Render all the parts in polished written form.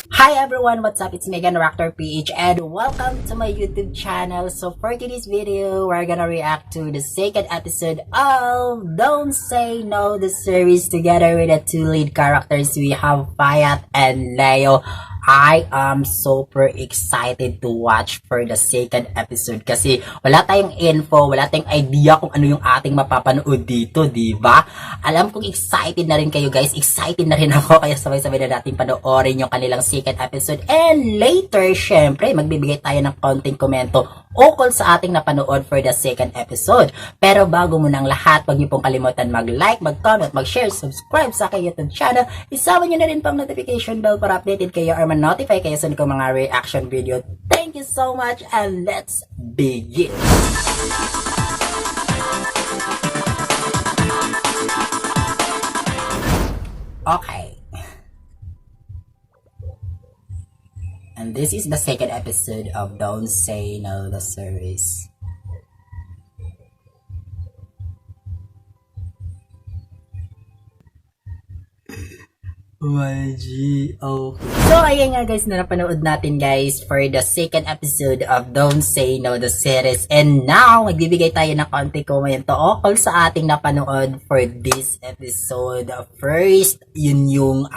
Hi everyone, what's up? It's Megan Raptor PH and welcome to my YouTube channel. So for today's video, we're gonna react to the second episode of Don't Say No, the series together with the two lead characters. We have Fayat and Leo. I am super excited to watch for the second episode kasi wala tayong info, wala tayong idea kung ano yung ating mapapanood dito, di ba? Alam kong excited na rin kayo guys, excited na rin ako kaya sabay-sabay na natin panoorin yung kanilang second episode and later, syempre, magbibigay tayo ng konting komento ukol sa ating napanood for the second episode. Pero bago muna ang lahat, huwag niyo pong kalimutan mag-like, mag-comment, mag-share, subscribe sa aking YouTube channel. Isama niyo na rin pang notification bell para updated kayo or ma-notify kayo sa kong mga reaction video. Thank you so much and let's begin! Okay. And this is the second episode of Don't Say No, the series. YG, okay. So, ayan nga guys, na napanood natin guys for the second episode of Don't Say No, the series. And now, magbibigay tayo ng konti komento ukol sa ating napanood for this episode. First, yun yung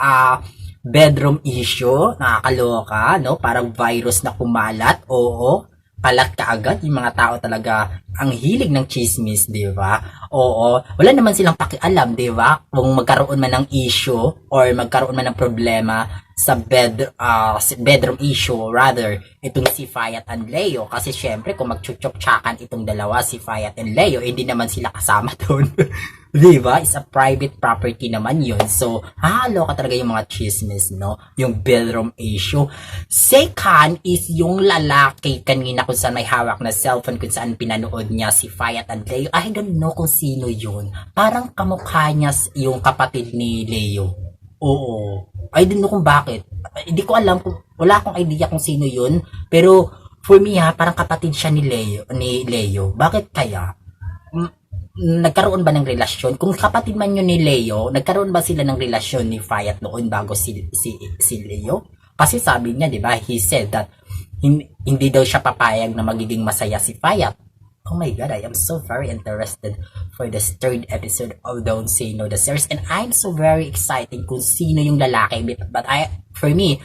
bedroom issue, nakakaloka, no? Parang virus na kumalat, oo. Kalat kaagad, yung mga tao talaga ang hilig ng chismis, di ba? Oo, wala naman silang pakialam, di ba? Kung magkaroon man ng issue or magkaroon man ng problema sa bedroom issue, rather, itong si Fayat and Leo. Kasi syempre, kung magchuchok-tsakan itong dalawa, si Fayat and Leo, hindi naman sila kasama doon. Di ba? It's a private property naman yun. So, halo ka talaga yung mga chismis, no? Yung bedroom issue. Second is yung lalaki kanina kung saan may hawak na cellphone, kung saan pinanood niya si Fayat and Leo. I don't know kung sino yun. Parang kamukha niya yung kapatid ni Leo. Oo. I don't know kung bakit. Hindi ko alam kung, wala akong idea kung sino yun. Pero, for me parang kapatid siya ni Leo. Bakit kaya? Nagkaroon ba ng relasyon? Kung kapatid man yun ni Leo, nagkaroon ba sila ng relasyon ni Fayat noon bago si Leo? Kasi sabi niya, di ba, he said that hindi daw siya papayag na magiging masaya si Fayat. Oh my God, I am so very interested for this third episode of Don't Say No, the series. And I'm so very excited kung sino yung lalaki. But for me,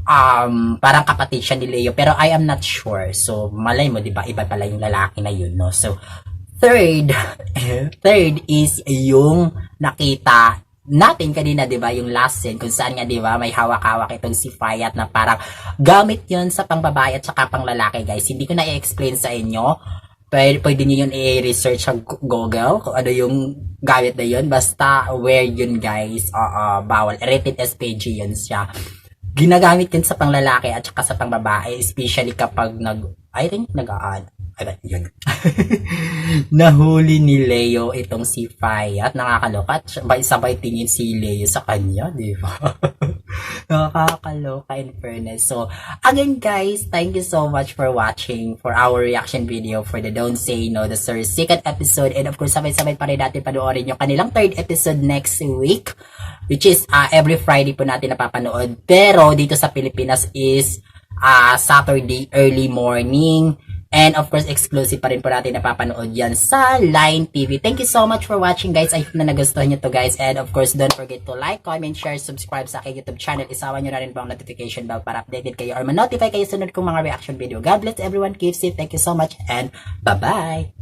parang kapatid siya ni Leo. Pero I am not sure. So, malay mo, di ba, iba pala yung lalaki na yun, no? So, third is yung nakita natin kanina, di ba, yung last scene kung saan nga, di ba, may hawak-hawak itong si Fayat na parang gamit yun sa pangbabae at saka pang lalaki, guys. Hindi ko na i-explain sa inyo. Pwede nyo yun i-research sa Google kung ano yung gamit na yun. Basta aware yun, guys. Bawal. Rated SPG yun siya. Ginagamit yun sa panglalaki at saka sa pangbabae, especially kapag yun. Nahuli ni Leo itong si Fayat. Nakakaloka. Sabay tingin si Leo sa kanya, di ba? Nakakaloka in fairness. So, again guys, thank you so much for watching for our reaction video for the Don't Say No, the series second episode. And of course, sabay-sabay pa rin natin panoorin yung kanilang third episode next week, which is every Friday po natin napapanood. Pero dito sa Pilipinas is Saturday early morning. And of course, exclusive pa rin po natin napapanood yan sa Line TV. Thank you so much for watching guys. I hope na nagustuhan nyo to guys. And of course, don't forget to like, comment, share, subscribe sa aking YouTube channel. Isawa nyo na rin po ang notification bell para updated kayo or ma-notify kayo sunod kong mga reaction video. God bless everyone. Keep safe. Thank you so much and bye-bye.